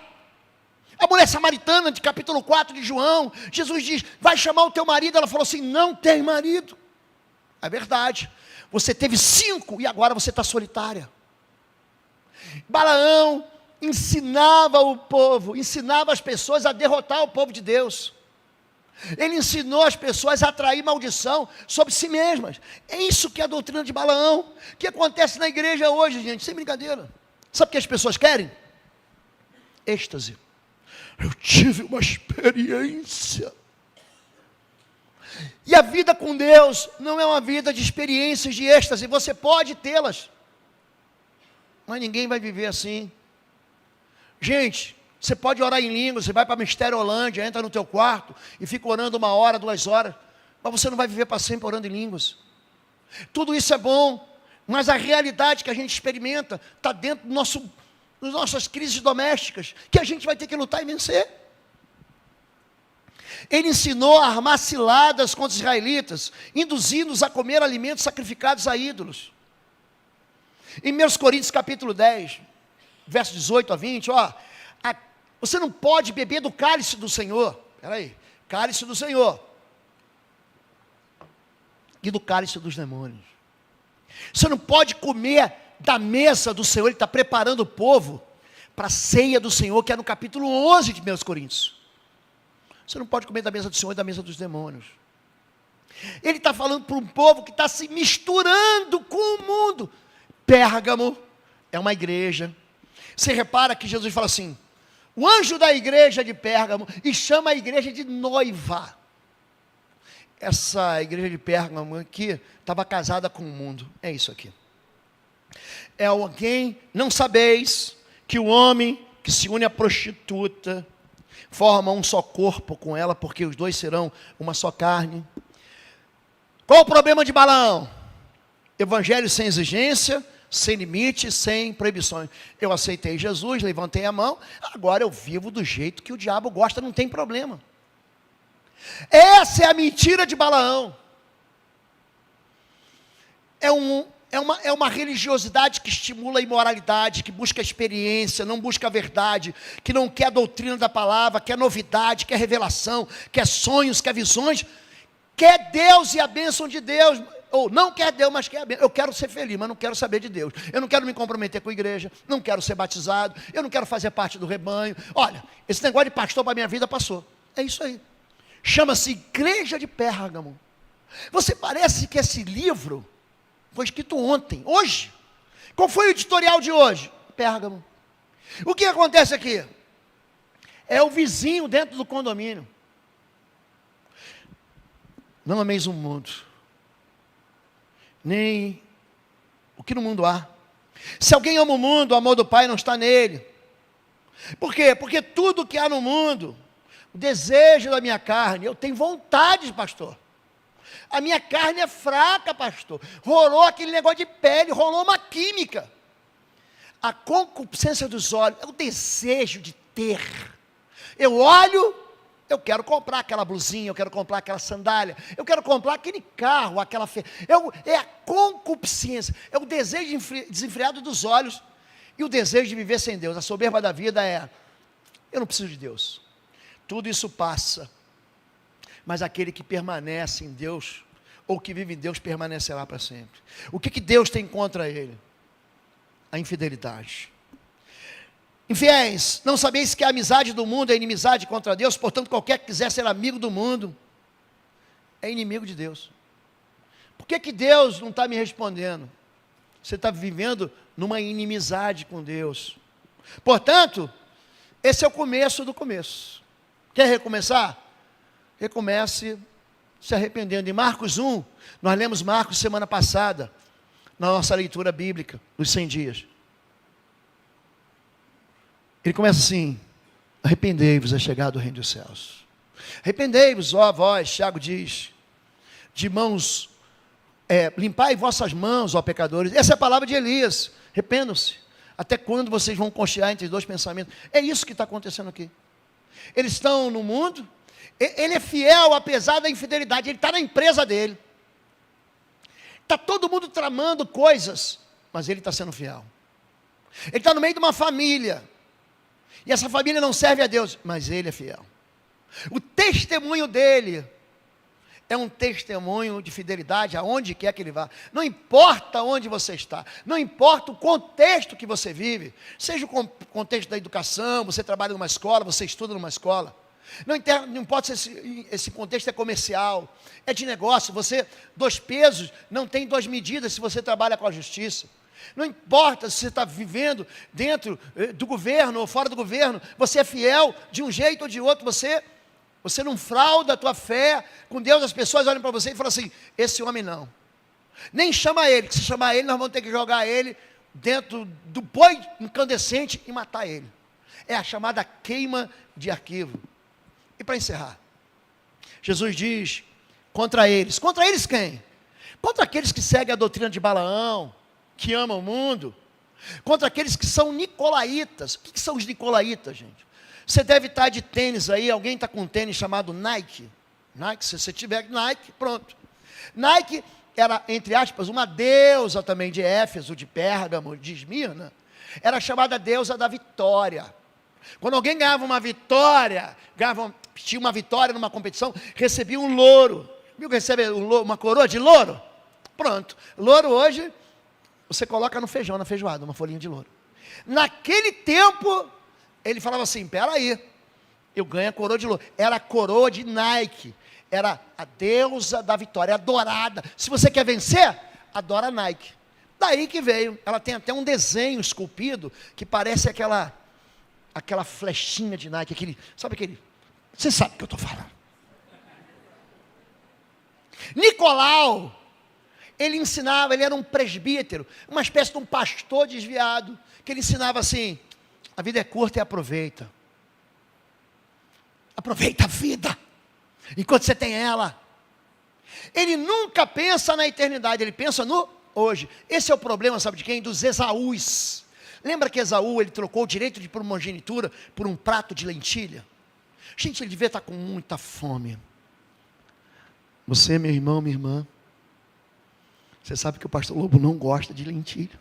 A mulher samaritana, de capítulo 4 de João, Jesus diz, vai chamar o teu marido, ela falou assim, não tem marido. É verdade, você teve 5 e agora você está solitária. Balaão ensinava o povo, ensinava as pessoas a derrotar o povo de Deus. Ele ensinou as pessoas a atrair maldição sobre si mesmas. É isso que é a doutrina de Balaão, que acontece na igreja hoje, gente, sem brincadeira. Sabe o que as pessoas querem? Êxtase. Eu tive uma experiência. E a vida com Deus não é uma vida de experiências de êxtase, você pode tê-las, mas ninguém vai viver assim. Gente, você pode orar em línguas, você vai para a Mistério Holândia, entra no teu quarto e fica orando 1 hora, 2 horas, mas você não vai viver para sempre orando em línguas. Tudo isso é bom, mas a realidade que a gente experimenta está dentro das nossas crises domésticas, que a gente vai ter que lutar e vencer. Ele ensinou a armar ciladas contra os israelitas, induzindo-os a comer alimentos sacrificados a ídolos. Em 1 Coríntios capítulo 10, verso 18 a 20, você não pode beber do cálice do Senhor, cálice do Senhor, e do cálice dos demônios. Você não pode comer da mesa do Senhor, Ele está preparando o povo para a ceia do Senhor, que é no capítulo 11 de 1 Coríntios. Você não pode comer da mesa do Senhor e da mesa dos demônios. Ele está falando para um povo que está se misturando com o mundo. Pérgamo é uma igreja. Você repara que Jesus fala assim, o anjo da igreja de Pérgamo, e chama a igreja de noiva. Essa igreja de Pérgamo aqui, estava casada com o mundo, é isso aqui. É alguém, não sabeis, que o homem que se une à prostituta, forma um só corpo com ela, porque os dois serão uma só carne. Qual o problema de Balaão? Evangelho sem exigência, sem limite, sem proibições. Eu aceitei Jesus, levantei a mão, agora eu vivo do jeito que o diabo gosta, não tem problema. Essa é a mentira de Balaão. É uma religiosidade que estimula a imoralidade, que busca a experiência, não busca a verdade, que não quer a doutrina da palavra, quer novidade, quer revelação, quer sonhos, quer visões, quer Deus e a bênção de Deus, ou não quer Deus, mas quer a bênção. Eu quero ser feliz, mas não quero saber de Deus. Eu não quero me comprometer com a igreja, não quero ser batizado, eu não quero fazer parte do rebanho. Olha, esse negócio de pastor para a minha vida passou. É isso aí. Chama-se Igreja de Pérgamo. Você parece que esse livro foi escrito ontem, hoje. Qual foi o editorial de hoje? Pérgamo. O que acontece aqui? É o vizinho dentro do condomínio. Não ameis o mundo, nem o que no mundo há. Se alguém ama o mundo, o amor do Pai não está nele. Por quê? Porque tudo que há no mundo, o desejo da minha carne, eu tenho vontade, pastor. A minha carne é fraca, pastor. Rolou aquele negócio de pele, rolou uma química. A concupiscência dos olhos é o desejo de ter. Eu olho, eu quero comprar aquela blusinha, eu quero comprar aquela sandália, eu quero comprar aquele carro, é a concupiscência, é o desejo desenfreado dos olhos e o desejo de viver sem Deus. A soberba da vida é, eu não preciso de Deus. Tudo isso passa. Mas aquele que permanece em Deus, ou que vive em Deus, permanecerá para sempre. O que Deus tem contra ele? A infidelidade. Infiéis, não sabeis que a amizade do mundo é inimizade contra Deus? Portanto, qualquer que quiser ser amigo do mundo, é inimigo de Deus. Por que Deus não está me respondendo? Você está vivendo numa inimizade com Deus. Portanto, esse é o começo do começo. Quer recomeçar? Recomece se arrependendo. Em Marcos 1, nós lemos Marcos semana passada, na nossa leitura bíblica, nos 100 dias. Ele começa assim, arrependei-vos, é chegado o reino dos céus. Arrependei-vos, ó vós, Tiago diz, de mãos, limpai vossas mãos, ó pecadores. Essa é a palavra de Elias, arrependam-se. Até quando vocês vão cochear entre dois pensamentos? É isso que está acontecendo aqui. Eles estão no mundo, ele é fiel apesar da infidelidade, ele está na empresa dele. Está todo mundo tramando coisas, mas ele está sendo fiel. Ele está no meio de uma família, e essa família não serve a Deus, mas ele é fiel. O testemunho dele é um testemunho de fidelidade aonde quer que ele vá. Não importa onde você está, não importa o contexto que você vive, seja o contexto da educação, você trabalha numa escola, você estuda numa escola. Não importa se esse contexto é comercial, é de negócio, você, 2 pesos, não tem 2 medidas se você trabalha com a justiça. Não importa se você está vivendo dentro do governo ou fora do governo, você é fiel de um jeito ou de outro, você não frauda a tua fé com Deus. As pessoas olham para você e falam assim: esse homem não. Nem chama ele, que se chamar ele, nós vamos ter que jogar ele dentro do boi incandescente e matar ele. É a chamada queima de arquivo. E para encerrar, Jesus diz, contra eles quem? Contra aqueles que seguem a doutrina de Balaão, que amam o mundo, contra aqueles que são nicolaítas. O que são os nicolaítas, gente? Você deve estar de tênis aí, alguém está com um tênis chamado Nike. Nike, se você tiver Nike, pronto. Nike era, entre aspas, uma deusa também de Éfeso, de Pérgamo, de Esmirna. Era chamada deusa da vitória. Quando alguém ganhava uma vitória, tinha uma vitória numa competição, recebia um louro. Viu que recebe uma coroa de louro? Pronto. Louro hoje, você coloca no feijão, na feijoada, uma folhinha de louro. Naquele tempo, ele falava assim: peraí, eu ganho a coroa de louro. Era a coroa de Nike, era a deusa da vitória, adorada. Se você quer vencer, adora a Nike. Daí que veio, ela tem até um desenho esculpido, que parece aquela flechinha de Nike, você sabe o que eu estou falando. Nicolau, ele ensinava, ele era um presbítero, uma espécie de um pastor desviado, que ele ensinava assim: a vida é curta e aproveita. Aproveita a vida, enquanto você tem ela. Ele nunca pensa na eternidade, ele pensa no hoje. Esse é o problema, sabe de quem? Dos Esaús. Lembra que Esaú, ele trocou o direito de primogenitura por um prato de lentilha? Gente, ele devia estar com muita fome. Você, meu irmão, minha irmã, você sabe que o pastor Lobo não gosta de lentilha.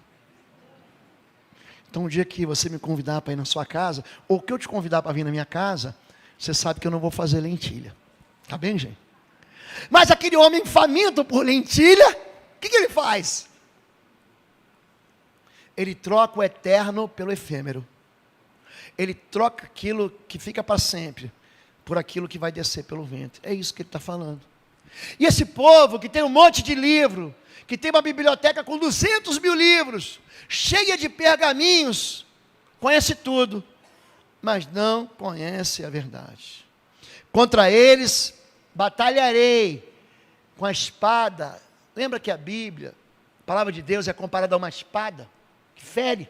Então, um dia que você me convidar para ir na sua casa, ou que eu te convidar para vir na minha casa, você sabe que eu não vou fazer lentilha. Tá bem, gente? Mas aquele homem faminto por lentilha, o que ele faz? Ele troca o eterno pelo efêmero. Ele troca aquilo que fica para sempre por aquilo que vai descer pelo vento. É isso que ele está falando. E esse povo que tem um monte de livro, que tem uma biblioteca com 200 mil livros, cheia de pergaminhos, conhece tudo, mas não conhece a verdade. Contra eles batalharei com a espada. Lembra que a Bíblia, a palavra de Deus, é comparada a uma espada que fere.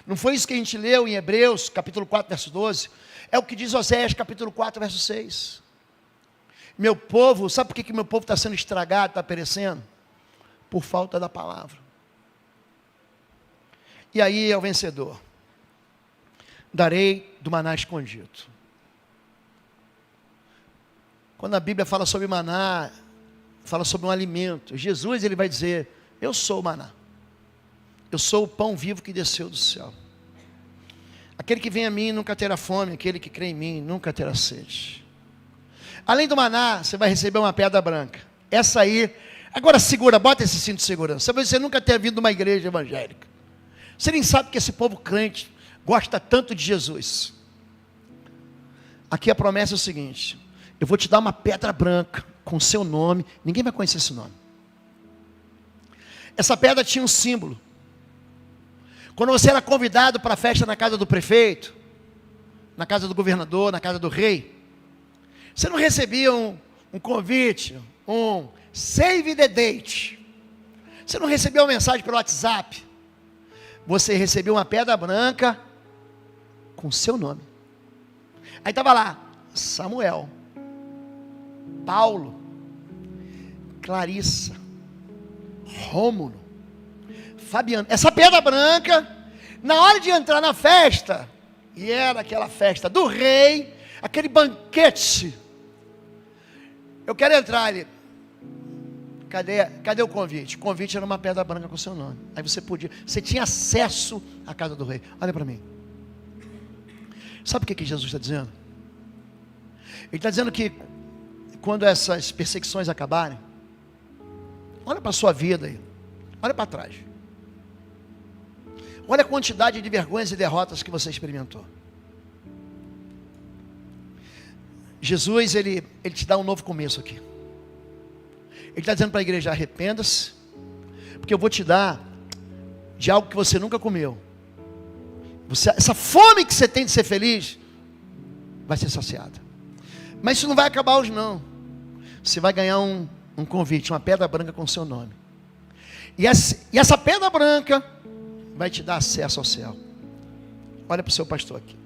Não foi isso que a gente leu em Hebreus, capítulo 4, verso 12? É o que diz Oséias, capítulo 4, verso 6. Meu povo, sabe por que meu povo está sendo estragado, está perecendo? Por falta da palavra. E aí é o vencedor. Darei do maná escondido. Quando a Bíblia fala sobre maná, fala sobre um alimento. Jesus, ele vai dizer: eu sou o maná. Eu sou o pão vivo que desceu do céu. Aquele que vem a mim nunca terá fome, aquele que crê em mim nunca terá sede. Além do maná, você vai receber uma pedra branca. Essa aí, agora segura, bota esse cinto de segurança. Você nunca ter vindo de uma igreja evangélica. Você nem sabe que esse povo crente gosta tanto de Jesus. Aqui a promessa é o seguinte: eu vou te dar uma pedra branca com o seu nome, ninguém vai conhecer esse nome. Essa pedra tinha um símbolo. Quando você era convidado para a festa na casa do prefeito, na casa do governador, na casa do rei, você não recebia um convite, um save the date. Você não recebia uma mensagem pelo WhatsApp. Você recebeu uma pedra branca com o seu nome. Aí estava lá, Samuel, Paulo, Clarissa, Rômulo, Fabiano. Essa pedra branca Na hora de entrar na festa, e era aquela festa do rei, aquele banquete. Eu quero entrar ali. Cadê o convite? O convite era uma pedra branca com seu nome. Aí você tinha acesso à casa do rei. Olha para mim. Sabe o que Jesus está dizendo? Ele está dizendo que quando essas perseguições acabarem, olha para a sua vida aí. Olha para trás. Olha a quantidade de vergonhas e derrotas que você experimentou. Jesus, ele te dá um novo começo aqui. Ele está dizendo para a igreja: arrependa-se, porque eu vou te dar de algo que você nunca comeu. Essa fome que você tem de ser feliz vai ser saciada. Mas isso não vai acabar hoje não. Você vai ganhar um convite, uma pedra branca com o seu nome. E essa pedra branca vai te dar acesso ao céu. Olha para o seu pastor aqui.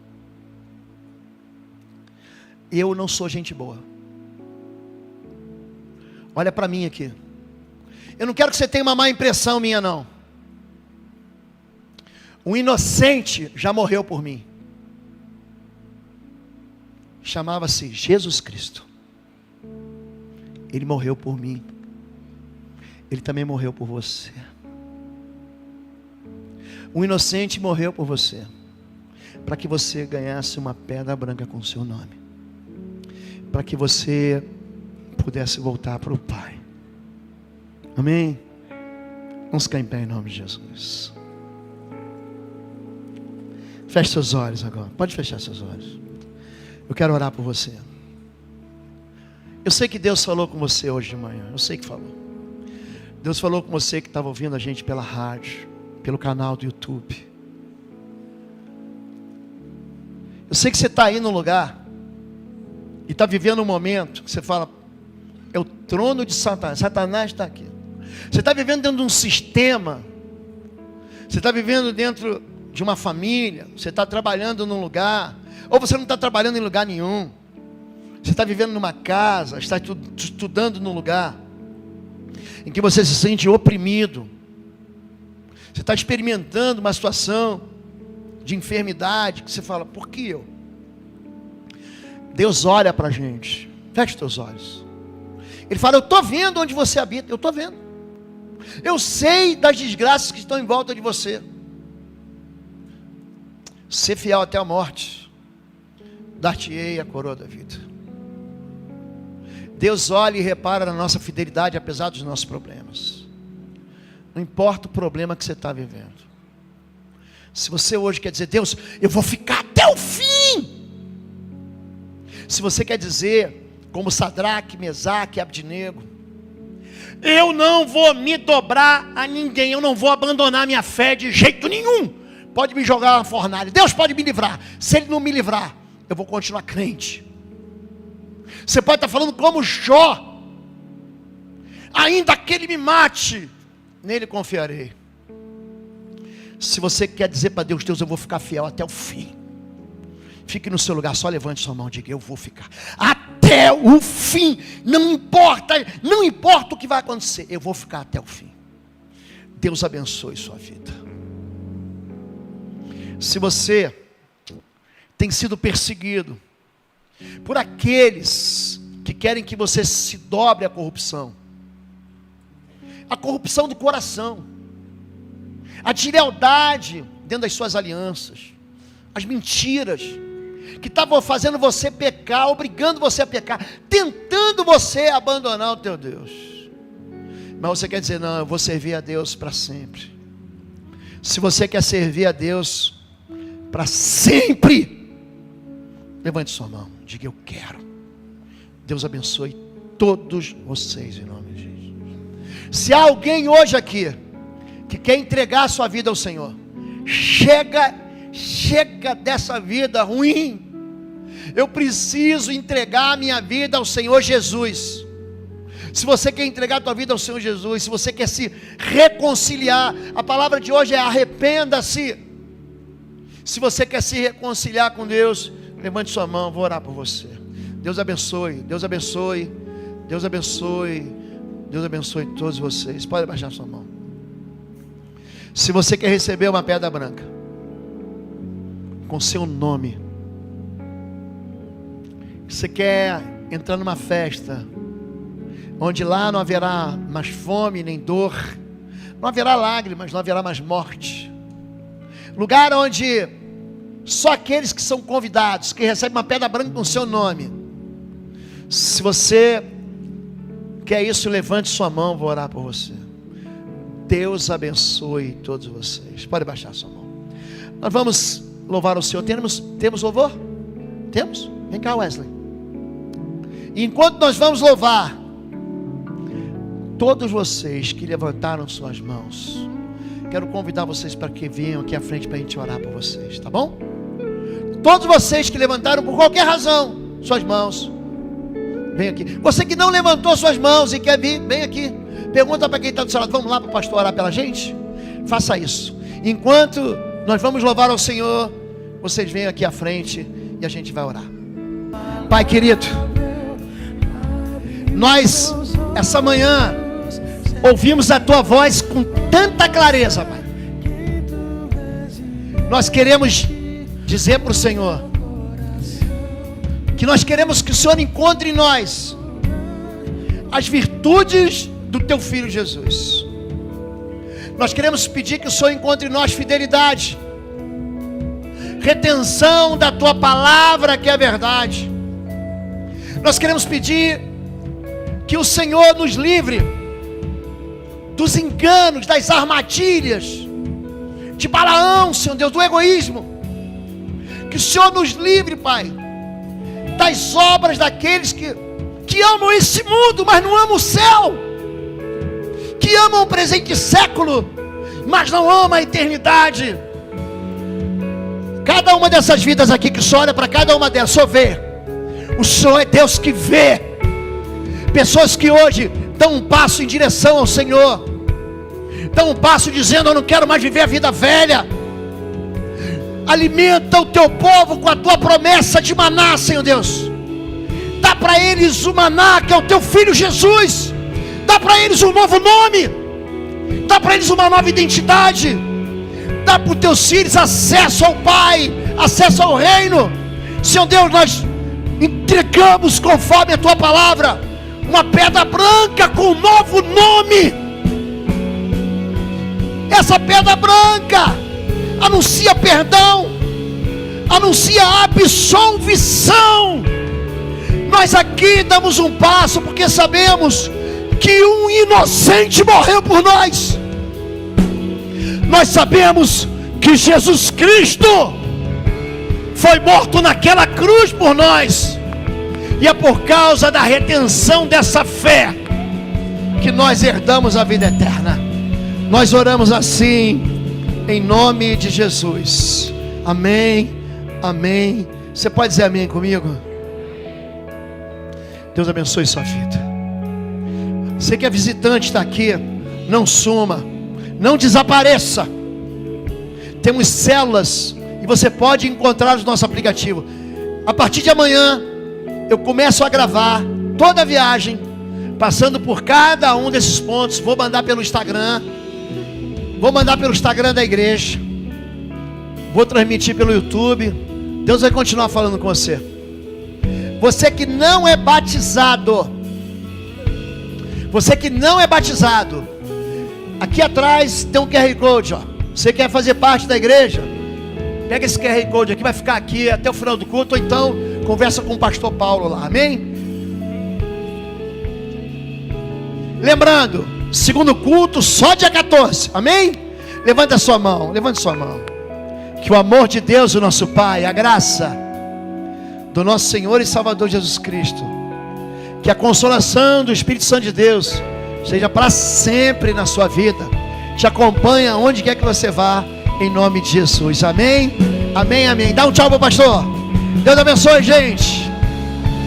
Eu não sou gente boa. Olha para mim aqui. Eu não quero que você tenha uma má impressão minha não. Um inocente já morreu por mim. Chamava-se Jesus Cristo. Ele morreu por mim. Ele também morreu por você. Um inocente morreu por você, para que você ganhasse uma pedra branca com o seu nome, para que você pudesse voltar para o Pai. Amém? Vamos ficar em pé em nome de Jesus. Feche seus olhos agora. Pode fechar seus olhos. Eu quero orar por você. Eu sei que Deus falou com você hoje de manhã. Eu sei que falou. Deus falou com você que estava ouvindo a gente pela rádio, pelo canal do YouTube. Eu sei que você está aí no lugar e está vivendo um momento que você fala: é o trono de Satanás. Satanás está aqui. Você está vivendo dentro de um sistema. Você está vivendo dentro de uma família. Você está trabalhando num lugar, ou você não está trabalhando em lugar nenhum. Você está vivendo numa casa, está estudando num lugar em que você se sente oprimido. Você está experimentando uma situação de enfermidade que você fala: por que eu? Deus olha para a gente. Feche os teus olhos. Ele fala: eu estou vendo onde você habita. Eu estou vendo. Eu sei das desgraças que estão em volta de você. Ser fiel até a morte, dar-te-ei a coroa da vida. Deus olha e repara na nossa fidelidade apesar dos nossos problemas. Não importa o problema que você está vivendo. Se você hoje quer dizer: Deus, eu vou ficar até o fim. Se você quer dizer, como Sadraque, Mesaque e Abdinego: eu não vou me dobrar a ninguém, eu não vou abandonar minha fé de jeito nenhum. Pode me jogar na fornalha, Deus pode me livrar. Se Ele não me livrar, eu vou continuar crente. Você pode estar falando como Jó: ainda que Ele me mate, nele confiarei. Se você quer dizer para Deus: Deus, eu vou ficar fiel até o fim, fique no seu lugar, só levante sua mão e diga: eu vou ficar até o fim. Não importa o que vai acontecer, eu vou ficar até o fim. Deus abençoe sua vida. Se você tem sido perseguido por aqueles que querem que você se dobre à corrupção, a corrupção do coração, a deslealdade dentro das suas alianças, as mentiras que estavam fazendo você pecar, obrigando você a pecar, tentando você abandonar o teu Deus. Mas você quer dizer: não, eu vou servir a Deus para sempre. Se você quer servir a Deus para sempre, levante sua mão, diga: eu quero. Deus abençoe todos vocês em nome de Jesus. Se há alguém hoje aqui que quer entregar a sua vida ao Senhor, chega dessa vida ruim. Eu preciso entregar a minha vida ao Senhor Jesus. Se você quer entregar a tua vida ao Senhor Jesus, se você quer se reconciliar, a palavra de hoje é: arrependa-se. Se você quer se reconciliar com Deus, levante sua mão, vou orar por você. Deus abençoe, Deus abençoe, Deus abençoe, Deus abençoe todos vocês. Pode baixar sua mão. Se você quer receber uma pedra branca, com seu nome. Você quer entrar numa festa onde lá não haverá mais fome nem dor, não haverá lágrimas, não haverá mais morte. Lugar onde só aqueles que são convidados, que recebem uma pedra branca com seu nome. Se você quer isso, levante sua mão, vou orar por você. Deus abençoe todos vocês. Pode baixar sua mão. Nós vamos louvar o Senhor. Temos louvor? Temos? Vem cá, Wesley. E enquanto nós vamos louvar, todos vocês que levantaram suas mãos, quero convidar vocês para que venham aqui à frente para a gente orar por vocês, tá bom? Todos vocês que levantaram por qualquer razão suas mãos, vem aqui. Você que não levantou suas mãos e quer vir, vem aqui. Pergunta para quem está do seu lado: vamos lá para o pastor orar pela gente? Faça isso. Enquanto nós vamos louvar ao Senhor, vocês venham aqui à frente e a gente vai orar. Pai querido, nós essa manhã ouvimos a tua voz com tanta clareza, Pai. Nós queremos dizer para o Senhor que nós queremos que o Senhor encontre em nós as virtudes do teu Filho Jesus. Nós queremos pedir que o Senhor encontre em nós fidelidade, retenção da tua palavra, que é a verdade. Nós queremos pedir que o Senhor nos livre dos enganos, das armadilhas de Balaão, Senhor Deus, do egoísmo. Que o Senhor nos livre, Pai, das obras daqueles que amam esse mundo, mas não amam o céu, que amam o presente século, mas não amam a eternidade. Cada uma dessas vidas aqui, que o Senhor olha para cada uma delas, o Senhor vê. O Senhor é Deus que vê. Pessoas que hoje dão um passo em direção ao Senhor, dão um passo dizendo: eu não quero mais viver a vida velha. Alimenta o teu povo com a tua promessa de maná, Senhor Deus. Dá para eles o maná, que é o teu Filho Jesus. Dá para eles um novo nome, dá para eles uma nova identidade, dá para os teus filhos acesso ao Pai, acesso ao reino. Senhor Deus, nós entregamos, conforme a tua palavra, uma pedra branca com um novo nome. Essa pedra branca anuncia perdão, anuncia absolvição. Nós aqui damos um passo porque sabemos que um inocente morreu por nós. Nós sabemos que Jesus Cristo foi morto naquela cruz por nós, e é por causa da retenção dessa fé que nós herdamos a vida eterna. Nós oramos assim, em nome de Jesus. Amém, amém. Você pode dizer amém comigo? Deus abençoe sua vida. Você que é visitante, está aqui, não suma, não desapareça. Temos células e você pode encontrar no nosso aplicativo. A partir de amanhã eu começo a gravar toda a viagem, passando por cada um desses pontos. Vou mandar pelo Instagram, vou mandar pelo Instagram da igreja, vou transmitir pelo YouTube. Deus vai continuar falando com você. Você que não é batizado, você que não é batizado, aqui atrás tem um QR Code, ó. Você quer fazer parte da igreja? Pega esse QR Code aqui, vai ficar aqui até o final do culto, ou então conversa com o pastor Paulo lá, amém? Lembrando, segundo culto, só dia 14, amém? Levanta a sua mão, levante sua mão. Que o amor de Deus, o nosso Pai, a graça do nosso Senhor e Salvador Jesus Cristo, que a consolação do Espírito Santo de Deus seja para sempre na sua vida, te acompanha onde quer que você vá, em nome de Jesus, amém, amém, amém. Dá um tchau para o pastor. Deus abençoe, gente.